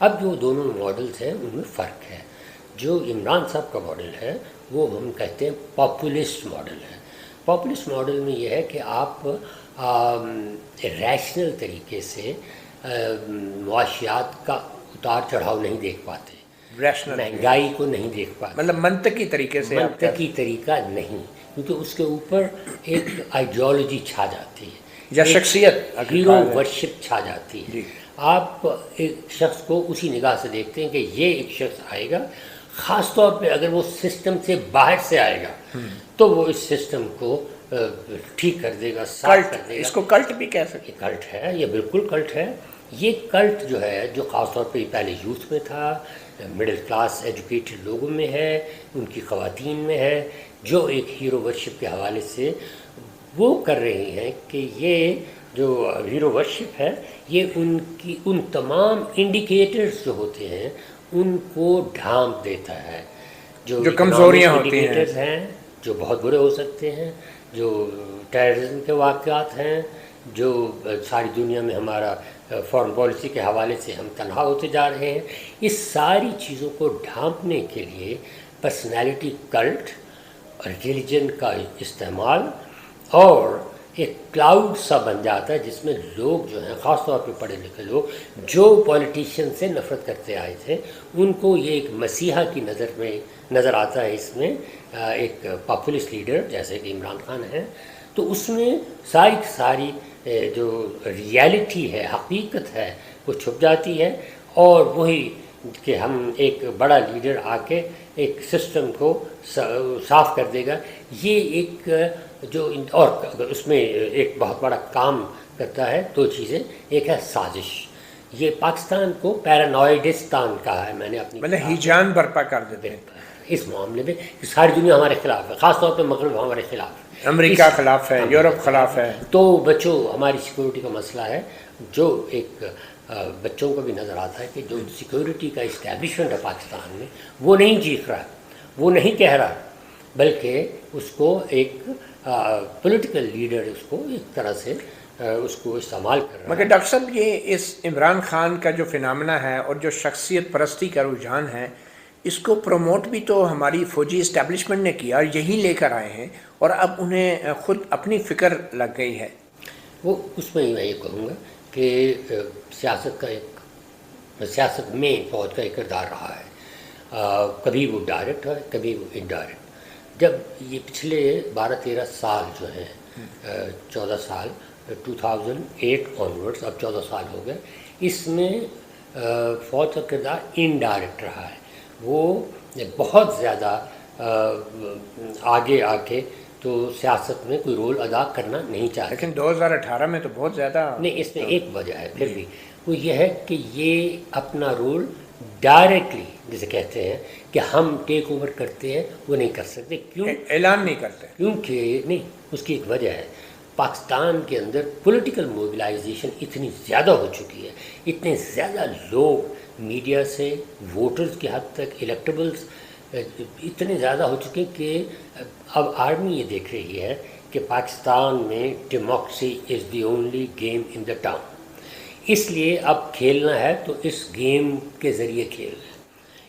اب جو دونوں ماڈلز ہیں ان میں فرق ہے. جو عمران صاحب کا ماڈل ہے وہ ہم کہتے ہیں پاپولسٹ ماڈل ہے. پاپولسٹ ماڈل میں یہ ہے کہ آپ ریشنل طریقے سے معاشیات کا اتار چڑھاؤ نہیں دیکھ پاتے, مہنگائی کو نہیں دیکھ پاتے, مطلب منطقی طریقے سے, منطقی طریقہ نہیں, کیونکہ اس کے اوپر ایک آئیڈیالوجی چھا جاتی ہے یا شخصیت, ہیرو ورشپ چھا جاتی ہے. جی. آپ ایک شخص کو اسی نگاہ سے دیکھتے ہیں کہ یہ ایک شخص آئے گا, خاص طور پہ اگر وہ سسٹم سے باہر سے آئے گا تو وہ اس سسٹم کو ٹھیک کر دے گا, صاف کر دے گا. اس کو کلٹ بھی کہہ سکتے ہیں. کلٹ ہے, یہ بالکل کلٹ ہے. یہ کلٹ جو ہے جو خاص طور پہ پہلے یوتھ میں تھا, مڈل کلاس ایجوکیٹڈ لوگوں میں ہے, ان کی خواتین میں ہے, جو ایک ہیرو ورشپ کے حوالے سے وہ کر رہی ہیں کہ یہ جو ہیرو ورشپ ہے یہ ان تمام انڈیکیٹرز جو ہوتے ہیں ان کو ڈھانپ دیتا ہے. جو کمزوریاں ہوتی ہیں جو بہت برے ہو سکتے ہیں, جو ٹیررزم کے واقعات ہیں, جو ساری دنیا میں ہمارا فارن پالیسی کے حوالے سے ہم تنہا ہوتے جا رہے ہیں, اس ساری چیزوں کو ڈھانپنے کے لیے پرسنالٹی کلٹ اور ریلیجن کا استعمال اور ایک کلاؤڈ سا بن جاتا ہے جس میں لوگ جو ہیں خاص طور پہ پڑھے لکھے لوگ جو پولیٹیشین سے نفرت کرتے آئے تھے ان کو یہ ایک مسیحا کی نظر آتا ہے. اس میں ایک پاپولسٹ لیڈر جیسے کہ عمران خان ہیں, تو اس میں ساری جو ریالٹی ہے, حقیقت ہے, وہ چھپ جاتی ہے, اور وہی کہ ہم ایک بڑا لیڈر آ کے ایک سسٹم کو صاف کر دے گا. یہ ایک جو اور اس میں ایک بہت بڑا کام کرتا ہے دو چیزیں. ایک ہے سازش, یہ پاکستان کو پیرانوئڈستان کہا ہے میں نے اپنی, مطلب ہیجان برپا کر دیتے ہیں اس معاملے میں کہ ساری دنیا ہمارے خلاف ہے, خاص طور پہ مغرب ہمارے خلاف ہے, امریکہ خلاف ہے, یورپ خلاف ہے. تو بچوں ہماری سیکورٹی کا مسئلہ ہے, جو ایک بچوں کو بھی نظر آتا ہے کہ جو سیکورٹی کا اسٹیبلشمنٹ ہے پاکستان میں وہ نہیں چیخ رہا, وہ نہیں کہہ رہا, بلکہ اس کو ایک پولیٹیکل لیڈر اس کو ایک طرح سے اس کو استعمال کر رہا ہے. مگر ڈاکٹر صاحب یہ اس عمران خان کا جو فنامنا ہے اور جو شخصیت پرستی کا رجحان ہے, اس کو پروموٹ بھی تو ہماری فوجی اسٹیبلشمنٹ نے کیا اور یہی لے کر آئے ہیں, اور اب انہیں خود اپنی فکر لگ گئی ہے. وہ اس میں میں یہ کہوں گا کہ سیاست میں فوج کا ایک کردار رہا ہے, کبھی وہ ڈائریکٹ ہے کبھی وہ انڈائریکٹ. جب یہ پچھلے 12-13 سال جو ہیں 14 سال 2008 آنورڈس, اب 14 سال ہو گئے, اس میں فوج کا کردار انڈائریکٹ رہا ہے. وہ بہت زیادہ آگے آ کے تو سیاست میں کوئی رول ادا کرنا نہیں چاہتے. لیکن 2018 میں تو بہت زیادہ نہیں, اس میں ایک وجہ ہے پھر بھی, وہ یہ ہے کہ یہ اپنا رول ڈائریکٹلی جسے کہتے ہیں کہ ہم ٹیک اوور کرتے ہیں وہ نہیں کر سکتے. کیوں اعلان نہیں کرتے؟ کیونکہ نہیں, اس کی ایک وجہ ہے, پاکستان کے اندر پولیٹیکل موبلائزیشن اتنی زیادہ ہو چکی ہے, اتنے زیادہ لوگ میڈیا سے ووٹرز کی حد تک الیکٹیبلز اتنے زیادہ ہو چکے کہ اب آرمی یہ دیکھ رہی ہے کہ پاکستان میں democracy is the only game in the town. اس لیے اب کھیلنا ہے تو اس گیم کے ذریعے کھیلنا ہے.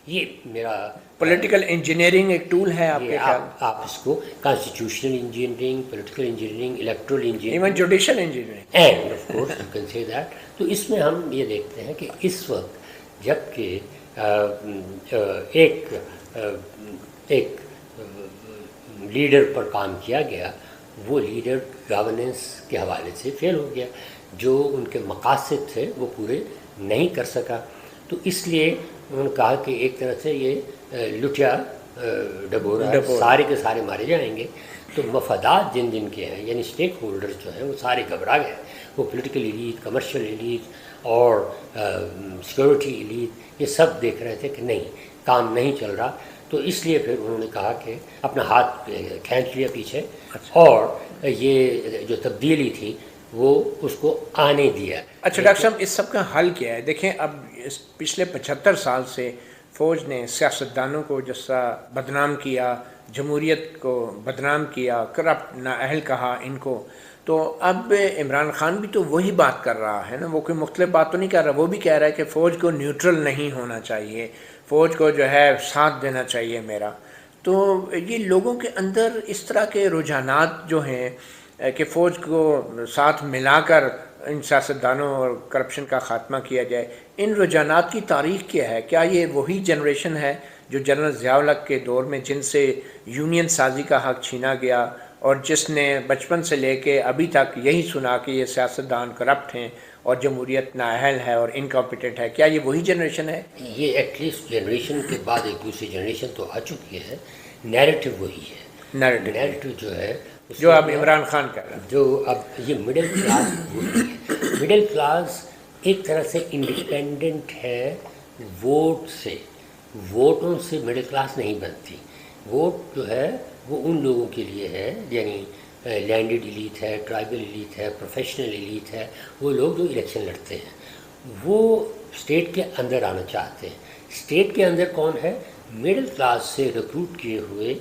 یہ میرا پولیٹیکل انجینئرنگ ایک ٹول ہے آپ کے خیال؟ آپ اس کو constitutional engineering, political engineering, electoral engineering, even judicial engineering, and of course you can say that. تو اس میں ہم یہ دیکھتے ہیں کہ اس وقت جب کہ ایک لیڈر پر کام کیا گیا, وہ لیڈر گورننس کے حوالے سے فیل ہو گیا, جو ان کے مقاصد تھے وہ پورے نہیں کر سکا. تو اس لیے انہوں نے کہا کہ ایک طرح سے یہ لٹیا ڈبورا سارے کے سارے مارے جائیں گے. تو مفادات جن جن کے ہیں یعنی اسٹیک ہولڈرز جو ہیں وہ سارے گھبرا گئے. وہ پولیٹیکل ایلیٹ, کمرشل ایلیٹ اور سیکورٹی ایلیٹ یہ سب دیکھ رہے تھے کہ نہیں, کام نہیں چل رہا. تو اس لیے پھر انہوں نے کہا کہ اپنا ہاتھ کھینچ لیا پیچھے, اور یہ جو تبدیلی تھی وہ اس کو آنے دیا. اچھا ڈاکٹر صاحب, اس سب کا حل کیا ہے؟ دیکھیں اب پچھلے 75 سال سے فوج نے سیاستدانوں کو جس طرح بدنام کیا, جمہوریت کو بدنام کیا, کرپٹ نااہل کہا ان کو, تو اب عمران خان بھی تو وہی بات کر رہا ہے نا، وہ کوئی مختلف بات تو نہیں کر رہا، وہ بھی کہہ رہا ہے کہ فوج کو نیوٹرل نہیں ہونا چاہیے، فوج کو جو ہے ساتھ دینا چاہیے میرا. تو یہ لوگوں کے اندر اس طرح کے رجحانات جو ہیں کہ فوج کو ساتھ ملا کر ان سیاستدانوں اور کرپشن کا خاتمہ کیا جائے، ان رجحانات کی تاریخ کیا ہے؟ کیا یہ وہی جنریشن ہے جو جنرل ضیاء الحق کے دور میں جن سے یونین سازی کا حق چھینا گیا اور جس نے بچپن سے لے کے ابھی تک یہی سنا کہ یہ سیاستدان کرپٹ ہیں اور جمہوریت نااہل ہے اور انکمپیٹنٹ ہے؟ کیا یہ وہی جنریشن ہے؟ یہ ایٹ لیسٹ جنریشن کے بعد ایک دوسری جنریشن تو آ چکی ہے، نیریٹو وہی ہے. نیریٹو جو ہے جو اب عمران خان کر رہا ہے، جو اب یہ مڈل کلاس وہی ہے. مڈل کلاس ایک طرح سے انڈیپینڈنٹ ہے ووٹ سے، ووٹوں سے مڈل کلاس نہیں بنتی. ووٹ جو ہے وہ ان لوگوں کے لیے ہے، یعنی لینڈڈ ایلیٹ ہے، ٹرائبل ایلیٹ ہے، پروفیشنل ایلیٹ ہے، وہ لوگ جو الیکشن لڑتے ہیں وہ اسٹیٹ کے اندر آنا چاہتے ہیں. اسٹیٹ کے اندر کون ہے؟ مڈل کلاس سے ریکروٹ کیے ہوئے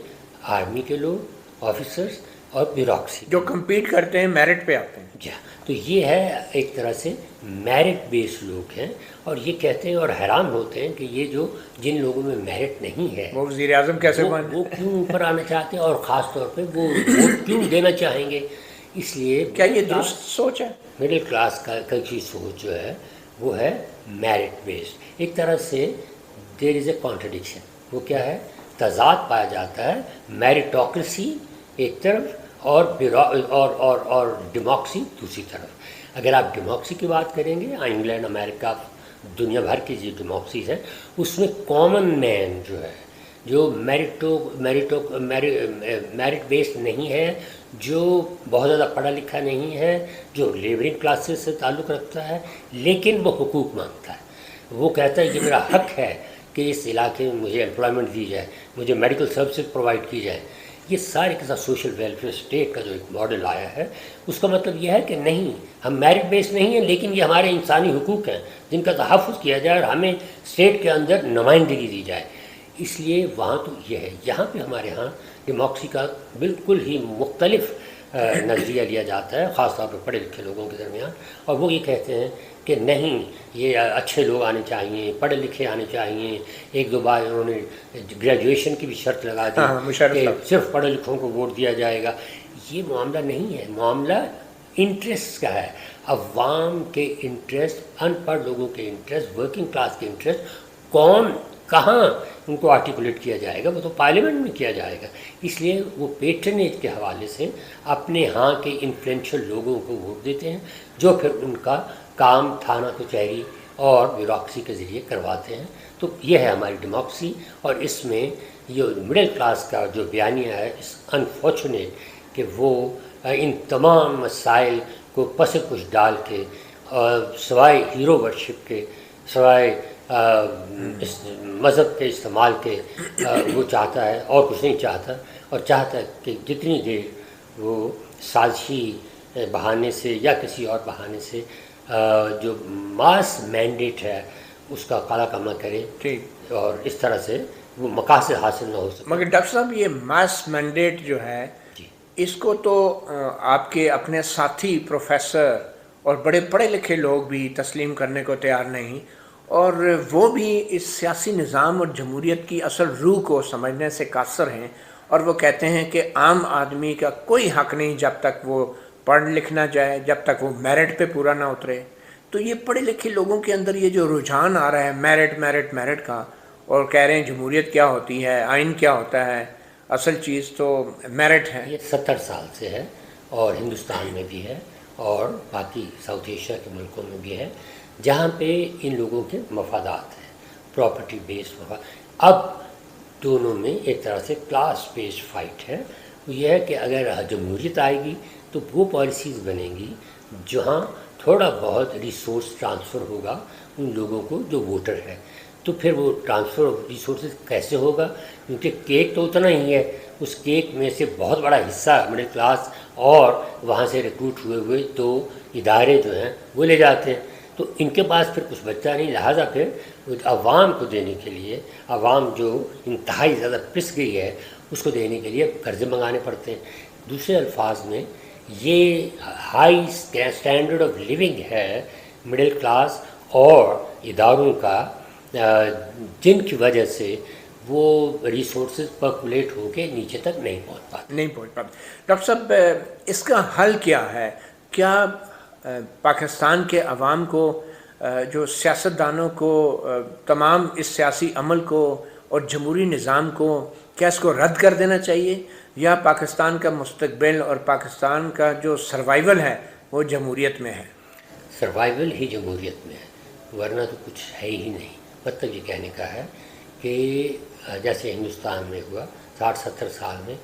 آرمی کے لوگ، آفیسرس اور بیوروکریسی جو کمپیٹ کرتے ہیں میرٹ پہ آتے ہیں. جی. تو یہ ہے ایک طرح سے میرٹ بیس لوگ ہیں، اور یہ کہتے ہیں اور حیران ہوتے ہیں کہ یہ جو جن لوگوں میں میرٹ نہیں ہے وہ وزیر اعظم کیسے بنے، وہ کیوں اوپر آنا چاہتے ہیں، اور خاص طور پہ وہ ووٹ کیوں دینا چاہیں گے. اس لیے کیا یہ درست سوچ ہے؟ مڈل کلاس کی سوچ جو ہے وہ ہے میرٹ بیسڈ. ایک طرح سے دیر از اے کانٹرڈکشن. وہ کیا ہے؟ تضاد پایا جاتا ہے، میریٹوکریسی ایک طرف اور ڈیموکریسی دوسری طرف. اگر آپ ڈیموکریسی کی بات کریں گے، انگلینڈ، امریکہ، دنیا بھر کی جو ڈیموکریسیز ہیں اس میں کامن مین جو ہے، جو میرٹ بیسڈ نہیں ہے، جو بہت زیادہ پڑھا لکھا نہیں ہے، جو لیبرنگ کلاسز سے تعلق رکھتا ہے لیکن وہ حقوق مانگتا ہے. وہ کہتا ہے کہ میرا حق ہے کہ اس علاقے میں مجھے امپلائمنٹ دی جائے، مجھے میڈیکل سروسز پرووائڈ کی جائے. یہ سارے کے ساتھ سوشل ویلفیئر اسٹیٹ کا جو ایک ماڈل آیا ہے، اس کا مطلب یہ ہے کہ نہیں، ہم میرٹ بیس نہیں ہیں لیکن یہ ہمارے انسانی حقوق ہیں جن کا تحفظ کیا جائے اور ہمیں اسٹیٹ کے اندر نمائندگی دی جائے. اس لیے وہاں تو یہ ہے. یہاں پہ ہمارے ہاں ڈیموکریسی کا بالکل ہی مختلف نظریہ لیا جاتا ہے، خاص طور پہ پڑھے لکھے لوگوں کے درمیان، اور وہ یہ کہتے ہیں کہ نہیں، یہ اچھے لوگ آنے چاہیے، پڑھے لکھے آنے چاہیے. ایک دو بار انہوں نے گریجویشن کی بھی شرط لگا دی کہ صرف پڑھے لکھوں کو ووٹ دیا جائے گا. یہ معاملہ نہیں ہے، معاملہ انٹرسٹ کا ہے. عوام کے انٹرسٹ، ان پڑھ لوگوں کے انٹرسٹ، ورکنگ کلاس کے انٹرسٹ کون کہاں ان کو آرٹیکولیٹ کیا جائے گا؟ وہ تو پارلیمنٹ میں کیا جائے گا. اس لیے وہ پیٹرنیج کے حوالے سے اپنے ہاں کے انفلوئنشل لوگوں کو ووٹ دیتے ہیں، جو پھر ان کا کام تھانہ کچہری اور بیوروکریسی کے ذریعے کرواتے ہیں. تو یہ ہے ہماری ڈیموکریسی، اور اس میں یہ مڈل کلاس کا جو بیانیہ ہے، اس انفارچونیٹ کہ وہ ان تمام مسائل کو پس پش ڈال کے سوائے ہیرو ورشپ کے، سوائے مذہب کے استعمال کے وہ چاہتا ہے اور کچھ نہیں چاہتا، اور چاہتا ہے کہ جتنی دیر وہ سازشی بہانے سے یا کسی اور بہانے سے جو ماس مینڈیٹ ہے اس کا کالا کما کرے، اور اس طرح سے وہ مقاصد حاصل نہ ہو سکے. مگر ڈاکٹر صاحب یہ ماس مینڈیٹ جو ہے اس کو تو آپ کے اپنے ساتھی پروفیسر اور بڑے پڑھے لکھے لوگ بھی تسلیم کرنے کو تیار نہیں، اور وہ بھی اس سیاسی نظام اور جمہوریت کی اصل روح کو سمجھنے سے قاصر ہیں، اور وہ کہتے ہیں کہ عام آدمی کا کوئی حق نہیں جب تک وہ پڑھ لکھ نہ جائے، جب تک وہ میرٹ پہ پورا نہ اترے. تو یہ پڑھے لکھے لوگوں کے اندر یہ جو رجحان آ رہا ہے میرٹ کا، اور کہہ رہے ہیں جمہوریت کیا ہوتی ہے، آئین کیا ہوتا ہے، اصل چیز تو میرٹ ہے. یہ 70 سال سے ہے، اور ہندوستان میں بھی ہے اور باقی ساؤتھ ایشیا کے ملکوں میں بھی ہے، جہاں پہ ان لوگوں کے مفادات ہیں، پراپرٹی بیسڈ مفاد. اب دونوں میں ایک طرح سے کلاس بیسڈ فائٹ ہے. وہ یہ ہے کہ اگر جمہوریت آئے گی تو وہ پالیسیز بنیں گی جہاں تھوڑا بہت ریسورس ٹرانسفر ہوگا ان لوگوں کو جو ووٹر ہے. تو پھر وہ ٹرانسفر آف ریسورسز کیسے ہوگا؟ کیونکہ کیک تو اتنا ہی ہے، اس کیک میں سے بہت بڑا حصہ مڈل کلاس اور وہاں سے ریکروٹ ہوئے تو ادارے جو ہیں وہ لے جاتے ہیں. تو ان کے پاس پھر کچھ بچہ نہیں، لہٰذا پھر عوام کو دینے کے لیے، عوام جو انتہائی زیادہ پس گئی ہے اس کو دینے کے لیے قرضے منگانے پڑتے ہیں. دوسرے الفاظ میں یہ ہائی اسٹینڈرڈ آف لیونگ ہے مڈل کلاس اور اداروں کا، جن کی وجہ سے وہ ریسورسز پرکولیٹ ہو کے نیچے تک نہیں پہنچ پاتے. ڈاکٹر صاحب اس کا حل کیا ہے؟ کیا پاکستان کے عوام کو، جو سیاستدانوں کو، تمام اس سیاسی عمل کو اور جمہوری نظام کو، کیا اس کو رد کر دینا چاہیے، یا پاکستان کا مستقبل اور پاکستان کا جو سروائیول ہے وہ جمہوریت میں ہے؟ سروائیول ہی جمہوریت میں ہے، ورنہ تو کچھ ہے ہی نہیں. مطلب یہ کہنے کا ہے کہ جیسے ہندوستان میں ہوا 60-70 سال میں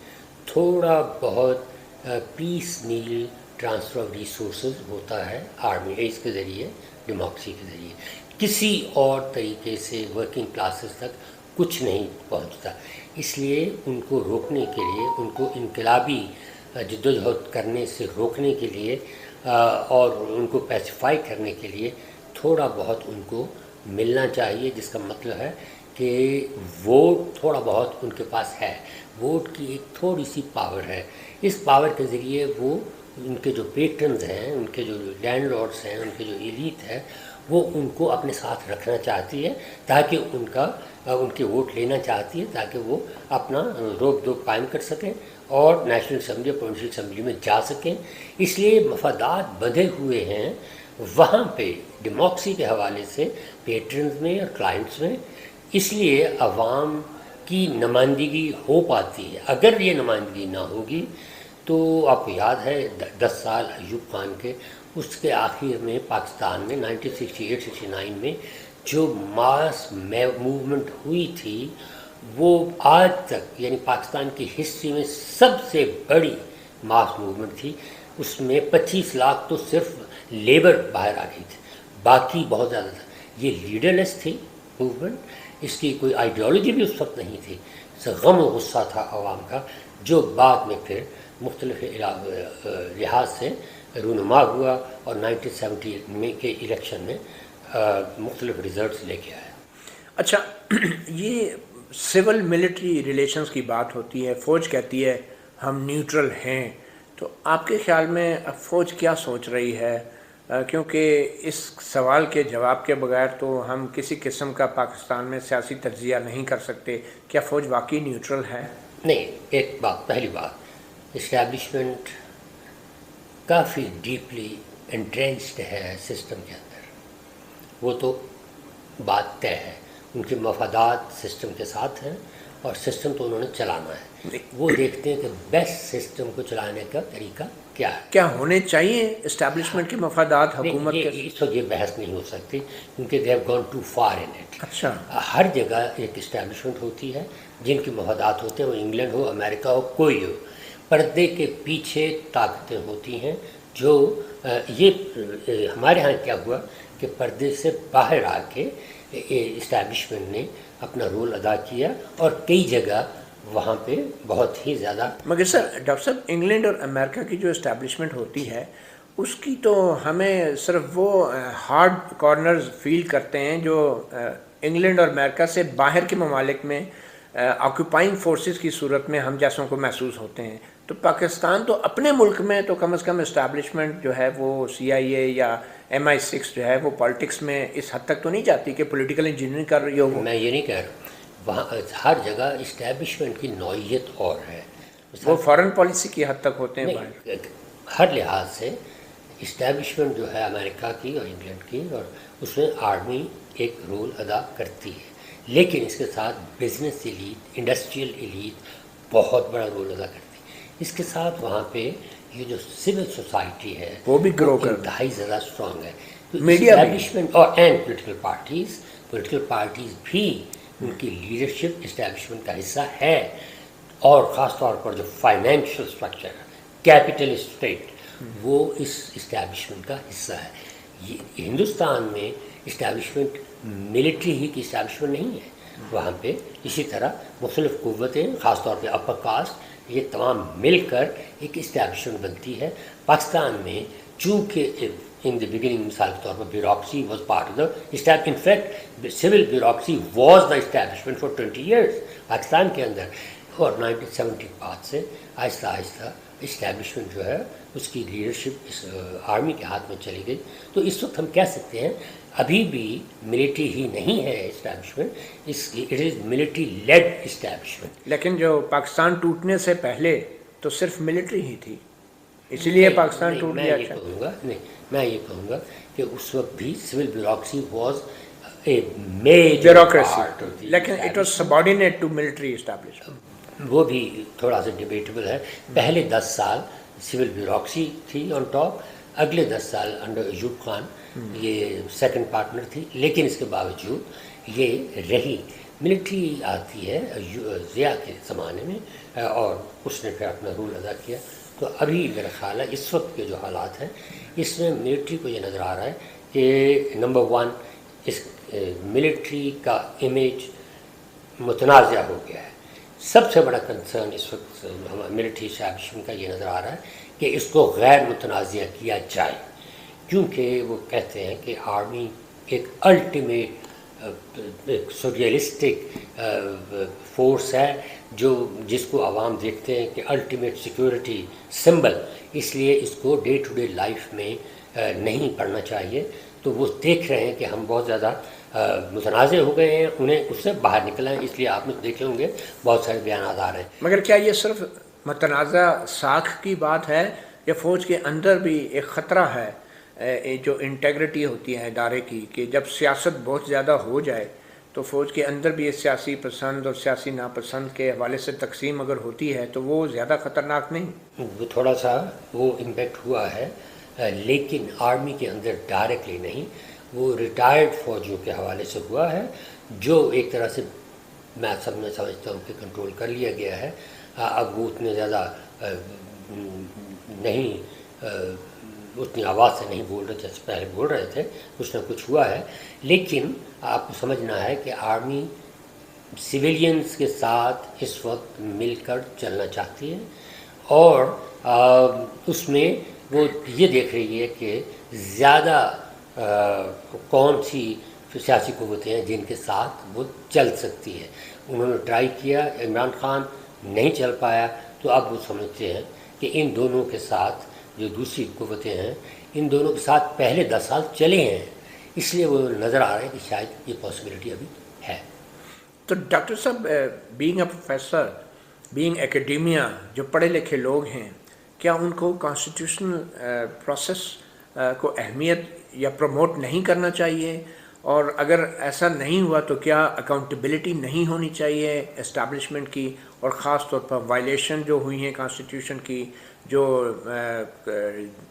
تھوڑا بہت پیس نیل ٹرانسفر آف ریسورسز ہوتا ہے آرمی ایس کے ذریعے، ڈیموکریسی کے ذریعے. کسی اور طریقے سے ورکنگ کلاسز تک کچھ نہیں پہنچتا. اس لیے ان کو روکنے کے لیے، ان کو انقلابی جدوجہد کرنے سے روکنے کے لیے اور ان کو پیسیفائی کرنے کے لیے تھوڑا بہت ان کو ملنا چاہیے، جس کا مطلب ہے کہ ووٹ تھوڑا بہت ان کے پاس ہے. ووٹ کی ایک تھوڑی سی پاور ہے. اس پاور کے ذریعے وہ ان کے جو پیٹرنز ہیں، ان کے جو لینڈ لارڈس ہیں، ان کے جو ایلیٹ ہے، وہ ان کو اپنے ساتھ رکھنا چاہتی ہے تاکہ ان کے ووٹ لینا چاہتی ہے تاکہ وہ اپنا روک دوک قائم کر سکیں اور نیشنل اسمبلی اور پروونشل اسمبلی میں جا سکیں. اس لیے مفادات بندھے ہوئے ہیں وہاں پہ ڈیموکریسی کے حوالے سے پیٹرنز میں اور کلائنٹس میں. اس لیے عوام کی نمائندگی ہو پاتی ہے. اگر یہ نمائندگی نہ ہوگی تو آپ کو یاد ہے 10 سال ایوب خان کے، اس کے آخر میں پاکستان میں 1968-69 میں جو ماس موومنٹ ہوئی تھی وہ آج تک، یعنی پاکستان کی ہسٹری میں سب سے بڑی ماس موومنٹ تھی. اس میں 25 لاکھ تو صرف لیبر باہر آ گئی تھی، باقی بہت زیادہ تھا. یہ لیڈر لیس تھی موومنٹ، اس کی کوئی آئیڈیالوجی بھی اس وقت نہیں تھی. غم و غصہ تھا عوام کا، جو بعد میں پھر مختلف لحاظ سے رونما ہوا اور 1970 میں کے الیکشن میں مختلف ریزلٹس لے کے آیا. اچھا، یہ سول ملٹری ریلیشنز کی بات ہوتی ہے، فوج کہتی ہے ہم نیوٹرل ہیں، تو آپ کے خیال میں اب فوج کیا سوچ رہی ہے؟ کیونکہ اس سوال کے جواب کے بغیر تو ہم کسی قسم کا پاکستان میں سیاسی تجزیہ نہیں کر سکتے. کیا فوج واقعی نیوٹرل ہے؟ نہیں. ایک بات، پہلی بات، اسٹیبلشمنٹ کافی ڈیپلی انٹرینچڈ ہے سسٹم کے اندر. وہ تو بات طے ہے، ان کے مفادات سسٹم کے ساتھ ہیں اور سسٹم تو انہوں نے چلانا ہے. وہ دیکھتے ہیں کہ بیسٹ سسٹم کو چلانے کا طریقہ کیا ہے. کیا ہونے چاہیے اسٹیبلشمنٹ کے مفادات حکومت کے؟ اس وقت یہ بحث نہیں ہو سکتی کیونکہ they have gone too far in it. اچھا، ہر جگہ ایک اسٹیبلشمنٹ ہوتی ہے جن کے مفادات ہوتے ہیں، وہ انگلینڈ ہو، امریکہ ہو، کوئی ہو. پردے کے پیچھے طاقتیں ہوتی ہیں جو یہ ہمارے ہاں کیا ہوا کہ پردے سے باہر آ کے اسٹیبلشمنٹ نے اپنا رول ادا کیا اور کئی جگہ وہاں پہ بہت ہی زیادہ. مگر سر ڈاکٹر صاحب، انگلینڈ اور امریکہ کی جو اسٹیبلشمنٹ ہوتی ہے اس کی تو ہمیں صرف وہ ہارڈ کارنرز فیل کرتے ہیں جو انگلینڈ اور امریکہ سے باہر کے ممالک میں آکوپائنگ فورسز کی صورت میں ہم جیسوں کو محسوس ہوتے ہیں. تو پاکستان تو اپنے ملک میں تو کم از کم اسٹیبلشمنٹ جو ہے وہ CIA یا MI6 جو ہے وہ پالیٹکس میں اس حد تک تو نہیں جاتی کہ پولیٹیکل انجینئرنگ کر رہی ہو. میں یہ نہیں کہہ رہا، وہاں ہر جگہ اسٹیبلشمنٹ کی نوعیت اور ہے. وہ فارن پالیسی کی حد تک ہوتے ہیں باہر. ہر لحاظ سے اسٹیبلشمنٹ جو ہے امریکہ کی اور انگلینڈ کی، اور اس میں آرمی ایک رول ادا کرتی ہے، لیکن اس کے ساتھ بزنس ایلیٹ، انڈسٹریل ایلیٹ بہت بڑا رول ادا کرتی ہے. اس کے ساتھ وہاں پہ یہ جو سول سوسائٹی ہے وہ بھی گرو کر انتہائی زیادہ اسٹرانگ ہے. میڈیا اسٹیبلشمنٹ اور اینڈ پولیٹیکل پارٹیز بھی ان کی لیڈرشپ اسٹیبلشمنٹ کا حصہ ہے، اور خاص طور پر جو فائنینشیل اسٹرکچر ہے، کیپٹل اسٹیٹ، وہ اس اسٹیبلشمنٹ کا حصہ ہے. یہ ہندوستان میں اسٹیبلشمنٹ ملٹری ہی کی اسٹیبلشمنٹ نہیں ہے. وہاں پہ اسی طرح مختلف قوتیں، خاص طور پہ اپر کاسٹ، یہ تمام مل کر ایک اسٹیبلشمنٹ بنتی ہے. پاکستان میں چونکہ in the beginning مثال کے طور پر bureaucracy was part of the in fact civil bureaucracy was the establishment for 20 years Pakistan کے اندر، اور 1970 کے بعد سے آہستہ آہستہ اسٹیبلشمنٹ جو ہے اس کی لیڈرشپ اس آرمی کے ہاتھ میں چلی گئی. تو اس وقت ہم کہہ سکتے ہیں ابھی بھی ملٹری ہی نہیں ہے establishment, it is military lead establishment. لیکن جو پاکستان ٹوٹنے سے پہلے تو صرف ملٹری ہی تھی، اسی لیے پاکستان ٹوٹ گیا. میں یہ کہوں گا کہ اس وقت بھی civil bureaucracy was a major bureaucracy, لیکن it was subordinate to military establishment. وہ بھی تھوڑا سا ڈیبیٹیبل ہے. پہلے 10 سال سول بیوروکریسی تھی آن ٹاپ، اگلے 10 سال انڈر ایوب خان یہ سیکنڈ پارٹنر تھی، لیکن اس کے باوجود یہ رہی. ملٹری آتی ہے ضیاء کے زمانے میں اور اس نے پھر اپنا رول ادا کیا. تو ابھی میرا خیال ہے اس وقت کے جو حالات ہیں اس میں ملٹری کو یہ نظر آ رہا ہے کہ نمبر 1 اس ملٹری کا امیج متنازع ہو گیا ہے. سب سے بڑا کنسرن اس وقت ملٹری اسٹیبلشمنٹ کا یہ نظر آ رہا ہے کہ اس کو غیر متنازع کیا جائے، کیونکہ وہ کہتے ہیں کہ آرمی ایک الٹیمیٹ ایک سوریلسٹک فورس ہے جس کو عوام دیکھتے ہیں کہ الٹیمیٹ سیکورٹی سمبل، اس لیے اس کو ڈے ٹو ڈے لائف میں نہیں پڑھنا چاہیے. تو وہ دیکھ رہے ہیں کہ ہم بہت زیادہ متنازع ہو گئے ہیں، انہیں اس سے باہر نکلنا ہے. اس لیے آپ نے دیکھے ہوں گے بہت سارے بیانات آ رہے ہیں. مگر کیا یہ صرف متنازع ساکھ کی بات ہے یا فوج کے اندر بھی ایک خطرہ ہے جو انٹیگریٹی ہوتی ہے ادارے کی، کہ جب سیاست بہت زیادہ ہو جائے تو فوج کے اندر بھی سیاسی پسند اور سیاسی ناپسند کے حوالے سے تقسیم اگر ہوتی ہے تو وہ زیادہ خطرناک نہیں؟ وہ تھوڑا سا وہ امپیکٹ ہوا ہے، لیکن آرمی کے اندر ڈائریکٹلی نہیں، وہ ریٹائرڈ فوجیوں کے حوالے سے ہوا ہے جو ایک طرح سے میں سمجھتا ہوں کہ کنٹرول کر لیا گیا ہے. اب وہ اتنے زیادہ نہیں اتنی آواز سے نہیں بول رہے جیسے پہلے بول رہے تھے، کچھ نہ کچھ ہوا ہے. لیکن آپ کو سمجھنا ہے کہ آرمی سویلینز کے ساتھ اس وقت مل کر چلنا چاہتی ہے اور اس میں وہ یہ دیکھ رہی ہے کہ زیادہ کون سی سیاسی قوتیں ہیں جن کے ساتھ وہ چل سکتی ہے. انہوں نے ٹرائی کیا، عمران خان نہیں چل پایا، تو اب وہ سمجھتے ہیں کہ ان دونوں کے ساتھ جو دوسری قوتیں ہیں ان دونوں کے ساتھ پہلے 10 سال چلے ہیں، اس لیے وہ نظر آ رہا ہے کہ شاید یہ پاسبلٹی ابھی ہے. تو ڈاکٹر صاحب، بینگ اے پروفیسر، بینگ ایکیڈیمیا، جو پڑھے لکھے لوگ ہیں، کیا ان کو کانسٹیٹیوشنل پروسیس کو اہمیت یا پروموٹ نہیں کرنا چاہیے؟ اور اگر ایسا نہیں ہوا تو کیا اکاؤنٹیبلٹی نہیں ہونی چاہیے اسٹیبلشمنٹ کی، اور خاص طور پر وائلیشن جو ہوئی ہیں کانسٹیٹیوشن کی، جو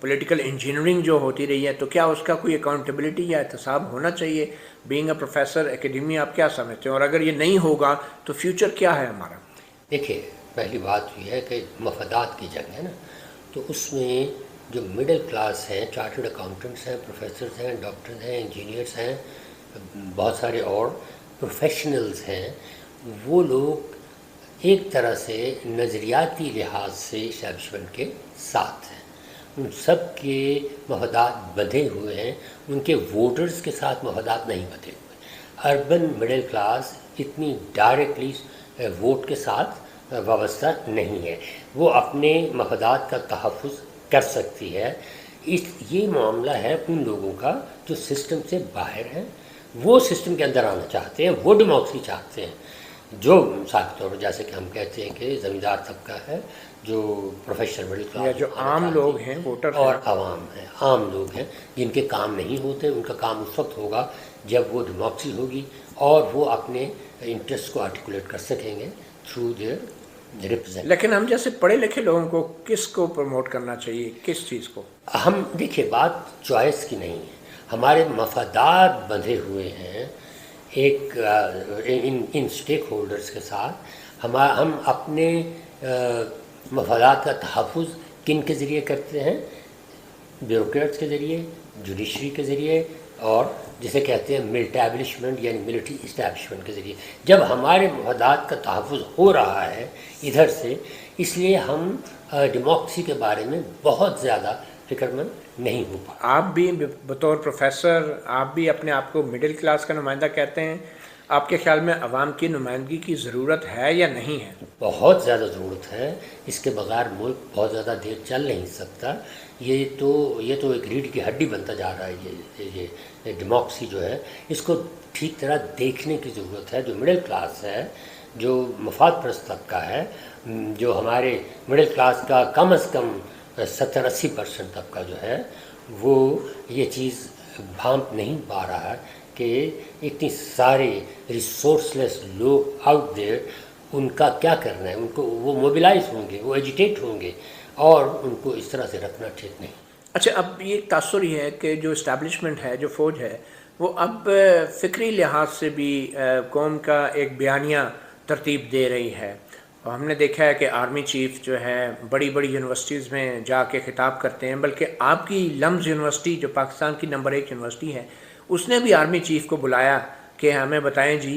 پولیٹیکل انجینئرنگ جو ہوتی رہی ہے، تو کیا اس کا کوئی اکاؤنٹیبلٹی یا احتساب ہونا چاہیے؟ بینگ اے پروفیسر ایکیڈیمیا آپ کیا سمجھتے ہیں، اور اگر یہ نہیں ہوگا تو فیوچر کیا ہے ہمارا؟ دیکھیے، پہلی بات یہ ہے کہ مفادات کی جنگ ہے نا، تو اس میں جو مڈل کلاس ہیں، چارٹرڈ اکاؤنٹنٹس ہیں، پروفیسرز ہیں، ڈاکٹرز ہیں، انجینئرس ہیں، بہت سارے اور پروفیشنلز ہیں، وہ لوگ ایک طرح سے نظریاتی لحاظ سے اسٹیبلشمنٹ کے ساتھ ہیں. ان سب کے مفادات بندھے ہوئے ہیں، ان کے ووٹرز کے ساتھ مفادات نہیں بندھے ہوئے. اربن مڈل کلاس اتنی ڈائریکٹلی ووٹ کے ساتھ وابستہ نہیں ہے، وہ اپنے مفادات کا تحفظ کر سکتی ہے. یہ معاملہ ہے ان لوگوں کا جو سسٹم سے باہر ہیں، وہ سسٹم کے اندر آنا چاہتے ہیں، وہ ڈیموکریسی چاہتے ہیں. جو مثال کے طور پر جیسے کہ ہم کہتے ہیں کہ زمیندار طبقہ ہے، جو پروفیشنل مڈل کلاس، جو عام لوگ ہیں، ووٹر اور عوام ہیں، عام لوگ ہیں جن کے کام نہیں ہوتے، ان کا کام اس وقت ہوگا جب وہ ڈیموکریسی ہوگی اور وہ اپنے انٹرسٹ کو آرٹیکولیٹ کر سکیں گے تھرو دیئر ریپرزینٹ. لیکن ہم جیسے پڑھے لکھے لوگوں کو کس کو پروموٹ کرنا چاہیے، کس چیز کو؟ ہم دیکھیں، بات چوائس کی نہیں ہے، ہمارے مفادات بندھے ہوئے ہیں ایک ان اسٹیک ہولڈرز کے ساتھ. ہم اپنے مفادات کا تحفظ کن کے ذریعے کرتے ہیں؟ بیوروکریٹس کے ذریعے، جوڈیشری کے ذریعے، اور جسے کہتے ہیں ملٹیبلشمنٹ یعنی ملٹری اسٹیبلشمنٹ کے ذریعے. جب ہمارے مفادات کا تحفظ ہو رہا ہے ادھر سے، اس لیے ہم ڈیموکریسی کے بارے میں بہت زیادہ فکر مند نہیں ہو پا. آپ بھی بطور پروفیسر، آپ بھی اپنے آپ کو مڈل کلاس کا نمائندہ کہتے ہیں، آپ کے خیال میں عوام کی نمائندگی کی ضرورت ہے یا نہیں ہے؟ بہت زیادہ ضرورت ہے، اس کے بغیر ملک بہت زیادہ دیر چل نہیں سکتا۔ یہ تو ایک ریڑھ کی ہڈی بنتا جا رہا ہے، یہ ڈیموکریسی جو ہے، اس کو ٹھیک طرح دیکھنے کی ضرورت ہے۔ جو مڈل کلاس ہے، جو مفاد پرست طبقہ ہے، جو ہمارے مڈل کلاس کا کم از کم 70-80% طبقہ جو ہے، وہ یہ چیز بھانپ نہیں پا رہا ہے کہ اتنی سارے ریسورس لیس لوگ آؤٹ دیر، ان کا کیا کرنا ہے، ان کو وہ موبلائز ہوں گے، وہ ایجیٹیٹ ہوں گے، اور ان کو اس طرح سے رکھنا ٹھیک نہیں۔ اچھا، اب یہ تاثر یہ ہے کہ جو اسٹیبلشمنٹ ہے، جو فوج ہے، وہ اب فکری لحاظ سے بھی قوم کا ایک بیانیہ ترتیب دے رہی ہے، اور ہم نے دیکھا ہے کہ آرمی چیف جو ہے بڑی بڑی یونیورسٹیز میں جا کے خطاب کرتے ہیں، بلکہ آپ کی لمز یونیورسٹی جو پاکستان کی نمبر 1 یونیورسٹی ہے، اس نے بھی آرمی چیف کو بلایا کہ ہمیں بتائیں جی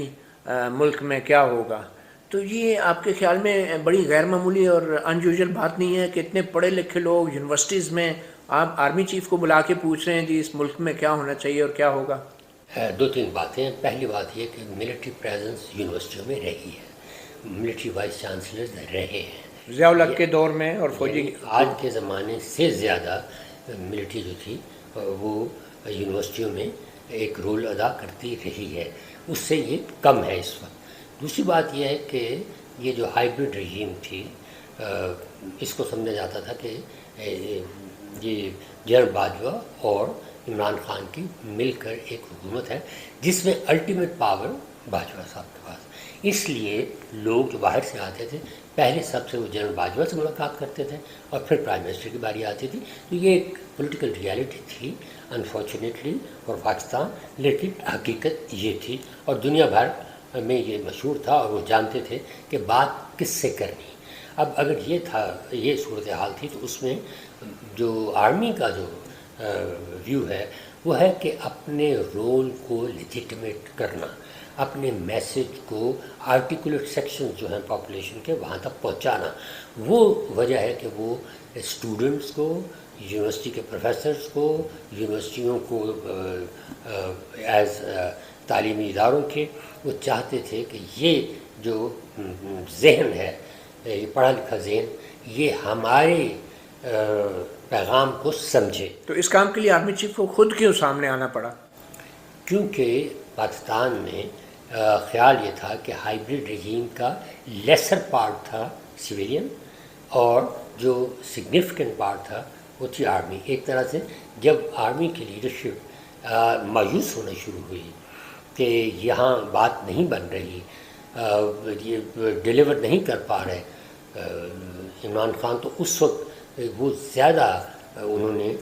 ملک میں کیا ہوگا۔ تو یہ آپ کے خیال میں بڑی غیر معمولی اور ان یوزول بات نہیں ہے کہ اتنے پڑھے لکھے لوگ یونیورسٹیز میں آپ آرمی چیف کو بلا کے پوچھ رہے ہیں جی اس ملک میں کیا ہونا چاہیے اور کیا ہوگا؟ 2-3 باتیں۔ پہلی بات یہ کہ ملٹری پریزنس یونیورسٹیوں میں رہی ہے، ملٹری وائس چانسلرز رہے ہیں ضیاء الحق کے دور میں، اور فوجی آج کے زمانے سے زیادہ ملٹری جو تھی وہ یونیورسٹیوں میں ایک رول ادا کرتی رہی ہے، اس سے یہ کم ہے اس وقت۔ دوسری بات یہ ہے کہ یہ جو ہائیبرڈ رجیم تھی، اس کو سمجھا جاتا تھا کہ یہ جنرل باجوہ اور عمران خان کی مل کر ایک حکومت ہے جس میں الٹیمیٹ پاور باجوہ صاحب کے پاس، اس لیے لوگ جو باہر سے آتے تھے پہلے سب سے وہ جنرل باجوہ سے ملاقات کرتے تھے اور پھر پرائم منسٹر کی باری آتی تھی۔ تو یہ ایک پولیٹیکل ریالٹی تھی انفارچونیٹلی فار پاکستان، لیکن حقیقت یہ تھی اور دنیا بھر میں یہ مشہور تھا اور وہ جانتے تھے کہ بات کس سے کرنی۔ اب اگر یہ صورتحال تھی تو اس میں جو آرمی کا جو ویو ہے وہ ہے کہ اپنے رول کو لیجیٹمیٹ کرنا، اپنے میسج کو آرٹیکولیٹ سیکشن جو ہیں پاپولیشن کے وہاں تک پہنچانا۔ وہ وجہ ہے کہ وہ اسٹوڈنٹس کو، یونیورسٹی کے پروفیسرز کو، یونیورسٹیوں کو ایز تعلیمی اداروں کے، وہ چاہتے تھے کہ یہ جو ذہن ہے، یہ پڑھا لکھا ذہن، یہ ہمارے پیغام کو سمجھے۔ تو اس کام کے لیے آرمی چیف کو خود کیوں سامنے آنا پڑا؟ کیونکہ پاکستان میں خیال یہ تھا کہ ہائیبرڈ رجیم کا لیسر پارٹ تھا سویلین، اور جو سگنیفیکنٹ پارٹ تھا وہ تھی آرمی۔ ایک طرح سے جب آرمی کی لیڈرشپ مایوس ہونا شروع ہوئی کہ یہاں بات نہیں بن رہی، یہ ڈیلیور نہیں کر پا رہے عمران خان، تو اس وقت وہ زیادہ انہوں نے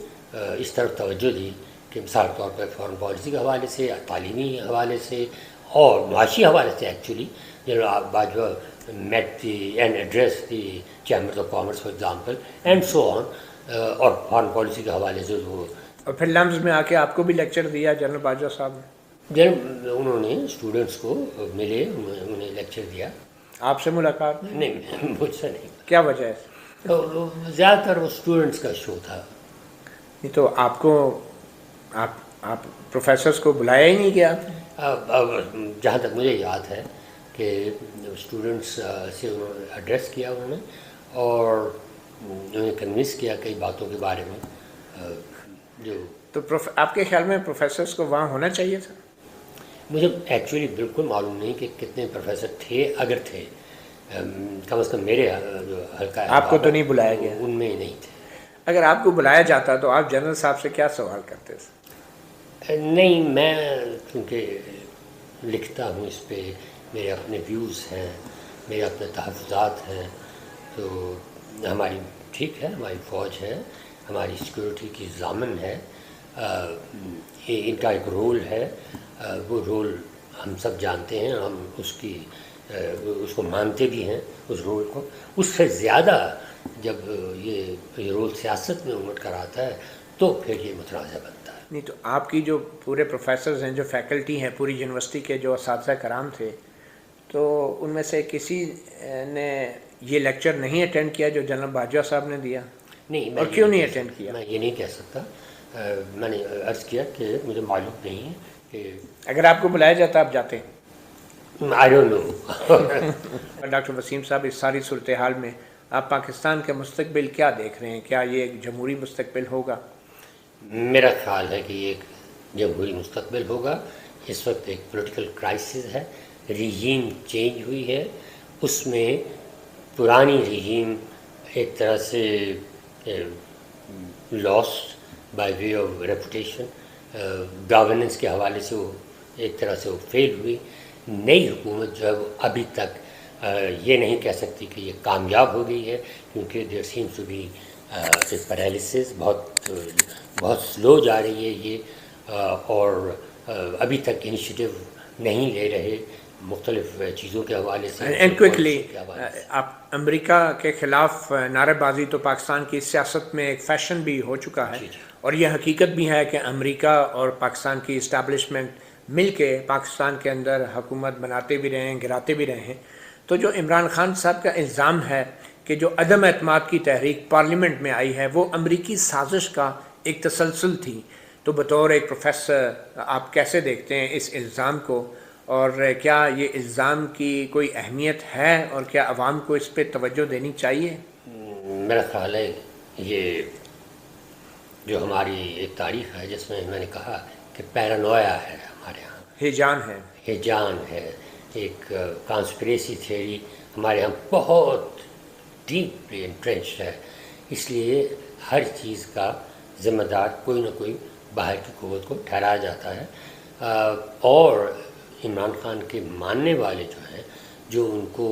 اس طرف توجہ دی کہ مثال طور پر فارن پالیسی کے حوالے سے، تعلیمی حوالے سے اور معاشی حوالے سے۔ Actually general Bajwa met and addressed the Chambers of Commerce for example and so on، اور فارن پالیسی کے حوالے سے وہ، اور پھر لمز میں آ کے آپ کو بھی لیکچر دیا جنرل باجوہ صاحب نے؟ انہوں نے اسٹوڈنٹس کو ملے، انہیں لیکچر دیا۔ آپ سے ملاقات نہیں، مجھ سے نہیں۔ کیا وجہ ہے؟ زیادہ تر وہ اسٹوڈنٹس کا شو تھا۔ نہیں تو آپ کو آپ پروفیسرز کو بلایا ہی نہیں گیا؟ جہاں تک مجھے یاد ہے کہ اسٹوڈنٹس سے انہوں نے ایڈریس کیا انہوں نے، اور انہیں کنوینس کیا کئی باتوں کے بارے میں جو تو آپ کے خیال میں پروفیسرز کو وہاں ہونا چاہیے تھا؟ مجھے ایکچولی بالکل معلوم نہیں کہ کتنے پروفیسر تھے، اگر تھے کم از کم میرے جو حلقہ ہے آپ کو تو نہیں بلایا گیا؟ ان میں نہیں تھے۔ اگر آپ کو بلایا جاتا تو آپ جنرل صاحب سے کیا سوال کرتے تھے؟ نہیں، میں چونکہ لکھتا ہوں اس پہ، میرے اپنے ویوز ہیں، میرے اپنے تحفظات ہیں، تو ہماری ٹھیک ہے، ہماری فوج ہے، ہماری سیکورٹی کی ضامن ہے، ان کا ایک رول ہے، وہ رول ہم سب جانتے ہیں، ہم اس کو مانتے بھی ہیں اس رول کو۔ اس سے زیادہ جب یہ رول سیاست میں امٹ کر آتا ہے تو پھر یہ متنازع بنتا ہے۔ نہیں تو آپ کی جو پورے پروفیسرز ہیں، جو فیکلٹی ہیں پوری یونیورسٹی کے، جو اساتذہ کرام تھے، تو ان میں سے کسی نے یہ لیکچر نہیں اٹینڈ کیا جو جنرل باجوہ صاحب نے دیا؟ نہیں، اور کیوں نہیں اٹینڈ کیا؟ میں یہ نہیں کہہ سکتا، میں نے عرض کیا کہ مجھے معلوم نہیں ہے کہ اگر آپ کو بلایا جاتا آپ جاتے؟ I don't know. Doctor Wasim صاحب، اس ساری صورتحال میں آپ پاکستان کے مستقبل کیا دیکھ رہے ہیں؟ کیا یہ ایک جمہوری مستقبل ہوگا؟ میرا خیال ہے کہ یہ ایک جمہوری مستقبل ہوگا. اس وقت ایک پولیٹیکل کرائسس ہے، رژیم چینج ہوئی ہے، اس میں پرانی رژیم ایک طرح سے last by way of reputation, governance کے حوالے سے وہ ایک طرح سے وہ فیل ہوئی. نئی حکومت جو ہے وہ ابھی تک یہ نہیں کہہ سکتی کہ یہ کامیاب ہو گئی ہے، کیونکہ دیر سیمس ٹو بی پیرالسس، بہت سلو جا رہی ہے یہ، اور ابھی تک انیشیٹو نہیں لے رہے مختلف چیزوں کے حوالے سے. اینڈ کوئکلی، آپ امریکہ کے خلاف نعرے بازی تو پاکستان کی سیاست میں ایک فیشن بھی ہو چکا ہے، اور یہ حقیقت بھی ہے کہ امریکہ اور پاکستان کی اسٹیبلشمنٹ مل کے پاکستان کے اندر حکومت بناتے بھی رہے ہیں، گراتے بھی رہے ہیں. تو جو عمران خان صاحب کا الزام ہے کہ جو عدم اعتماد کی تحریک پارلیمنٹ میں آئی ہے وہ امریکی سازش کا ایک تسلسل تھی، تو بطور ایک پروفیسر آپ کیسے دیکھتے ہیں اس الزام کو، اور کیا یہ الزام کی کوئی اہمیت ہے، اور کیا عوام کو اس پہ توجہ دینی چاہیے؟ میرا خیال ہے یہ جو ہماری ایک تاریخ ہے جس میں میں نے کہا کہ پیرانویا ہے ہمارے ہاں، ہیجان ہے، ہیجان ہے، ایک کانسپریسی تھیوری ہمارے ہاں بہت ڈیپلی انٹرنچڈ ہے. اس لیے ہر چیز کا ذمہ دار کوئی نہ کوئی باہر کی قوت کو ٹھہرایا جاتا ہے، اور عمران خان کے ماننے والے جو ہیں، جو ان کو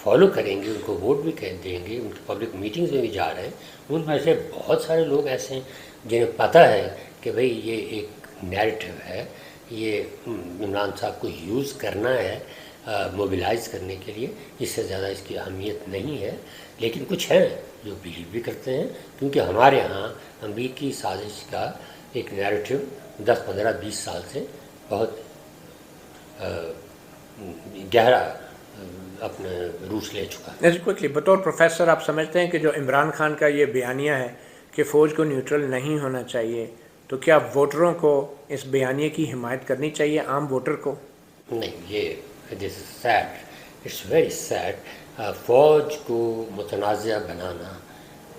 فالو کریں گے، ان کو ووٹ بھی دیں گے، ان کی پبلک میٹنگز میں بھی جا رہے ہیں، ان میں سے بہت سارے لوگ ایسے ہیں جنہیں پتہ ہے کہ بھئی یہ ایک نیریٹو ہے، یہ عمران صاحب کو یوز کرنا ہے موبلائز کرنے کے لیے، اس سے زیادہ اس کی اہمیت نہیں ہے. لیکن کچھ ہیں جو بلیو بھی کرتے ہیں، کیونکہ ہمارے ہاں امریکی سازش کا ایک نیریٹو 10 15 20 سال سے بہت گہرا اپنے روٹس لے چکا ہے. کوئکلی، بطور پروفیسر آپ سمجھتے ہیں کہ جو عمران خان کا یہ بیانیہ ہے کہ فوج کو نیوٹرل نہیں ہونا چاہیے، تو کیا ووٹروں کو اس بیانیے کی حمایت کرنی چاہیے، عام ووٹر کو؟ نہیں، یہ دس از سیڈ، اٹس ویری سیڈ. فوج کو متنازع بنانا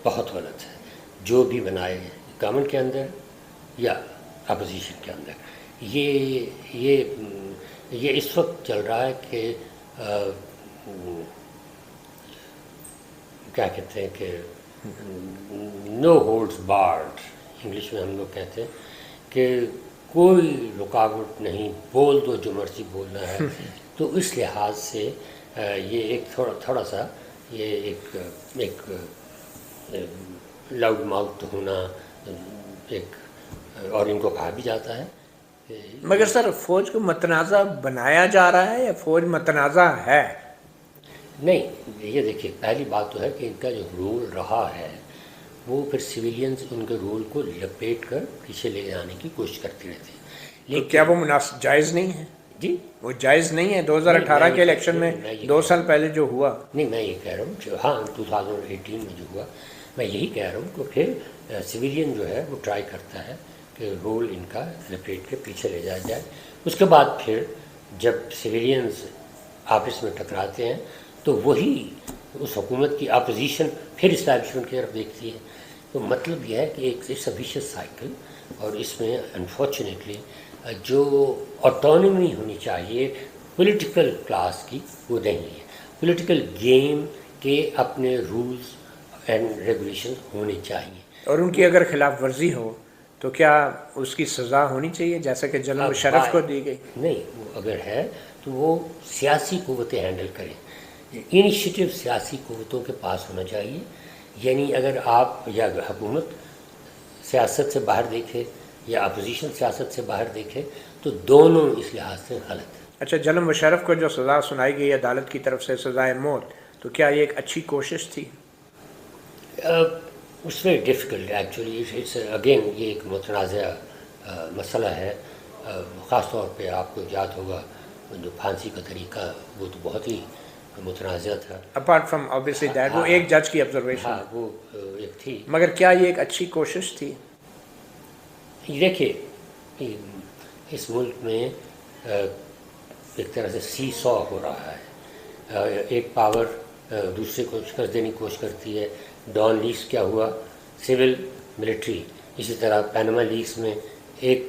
بہت غلط ہے. جو بھی بنائے گورنمنٹ کے اندر یا اپوزیشن کے اندر، یہ اس وقت چل رہا ہے کہ کیا کہتے ہیں کہ نو ہولڈز بارڈ، انگلش میں ہم لوگ کہتے ہیں کہ کوئی رکاوٹ نہیں، بول دو جو مرضی بولنا ہے. تو اس لحاظ سے یہ ایک تھوڑا سا یہ ایک لاؤڈ ماؤتھ ہونا، ایک، اور ان کو کہا بھی جاتا ہے. مگر سر، فوج کو متنازع بنایا جا رہا ہے یا فوج متنازع ہے؟ نہیں، یہ دیکھیے، پہلی بات تو ہے کہ ان کا جو رول رہا ہے وہ پھر سویلینز ان کے رول کو لپیٹ کر پیچھے لے جانے کی کوشش کرتے رہتے ہیں. لیکن کیا وہ جائز نہیں ہے؟ جی، وہ جائز نہیں ہے 2018 کے الیکشن میں 2 سال پہلے جو ہوا؟ نہیں، میں یہ کہہ رہا ہوں کہ ہاں 2018 میں جو ہوا، میں یہی کہہ رہا ہوں کہ پھر سویلین جو ہے وہ ٹرائی کرتا ہے کہ رول ان کا لپیٹ کے پیچھے لے جایا جائے. اس کے بعد پھر جب سویلینز آپس میں ٹکراتے ہیں تو وہی اس حکومت کی اپوزیشن پھر اسٹیبلشمنٹ کی طرف دیکھتی ہے. تو مطلب یہ ہے کہ ایک ویشیس سائیکل، اور اس میں انفارچونیٹلی جو آٹونومی ہونی چاہیے پولیٹیکل کلاس کی وہ نہیں ہے. پولیٹیکل گیم کے اپنے رولز اینڈ ریگولیشن ہونے چاہیے، اور ان کی اگر خلاف ورزی ہو تو کیا اس کی سزا ہونی چاہیے جیسا کہ جنرل مشرف کو دی گئی؟ نہیں، وہ اگر ہے تو وہ سیاسی قوتیں ہینڈل کریں. انیشیٹو سیاسی قوتوں کے پاس ہونا چاہیے. یعنی اگر آپ یا حکومت سیاست سے باہر دیکھے یا اپوزیشن سیاست سے باہر دیکھے تو دونوں اس لحاظ سے غلط ہے. اچھا، جنرل مشرف کو جو سزا سنائی گئی عدالت کی طرف سے، سزائے موت، تو کیا یہ ایک اچھی کوشش تھی؟ It's very difficult actually. It's again یہ ایک متنازع مسئلہ ہے. خاص طور پہ آپ کو یاد ہوگا جو پھانسی کا طریقہ، وہ تو بہت ہی متنازع تھا. اپارٹ فرام obviously that، وہ ایک جج کی آبزرویشن، ہاں، وہ ایک تھی. مگر کیا یہ ایک اچھی کوشش تھی؟ دیکھیے، اس ملک میں ایک طرح سے سی سو ہو رہا ہے، ایک پاور دوسرے کو شکست دینے کی کوشش کرتی ہے۔ ڈان لیکس کیا ہوا، سول ملٹری، اسی طرح پینما لیکس میں ایک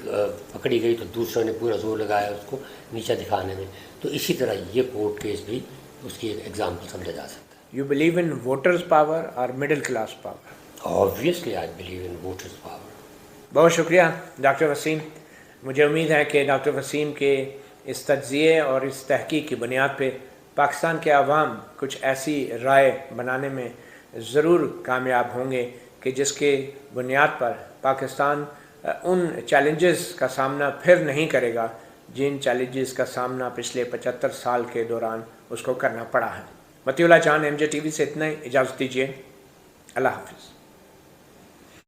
پکڑی گئی تو دوسروں نے پورا زور لگایا اس کو نیچا دکھانے میں، تو اسی طرح یہ کورٹ کیس بھی اس کی ایک ایگزامپل سمجھا جا سکتا ہے۔ You believe in voters power or middle class power? Obviously I believe in voters power۔ بہت شکریہ ڈاکٹر وسیم، مجھے امید ہے کہ ڈاکٹر وسیم کے اس تجزیے اور اس تحقیق کی بنیاد پہ پاکستان کے عوام کچھ ایسی رائے بنانے میں ضرور کامیاب ہوں گے کہ جس کے بنیاد پر پاکستان ان چیلنجز کا سامنا پھر نہیں کرے گا جن چیلنجز کا سامنا پچھلے 75 سال کے دوران اس کو کرنا پڑا ہے۔ مطیع اللہ جان، MJ TV سے اتنا ہی، اجازت دیجیے، اللہ حافظ۔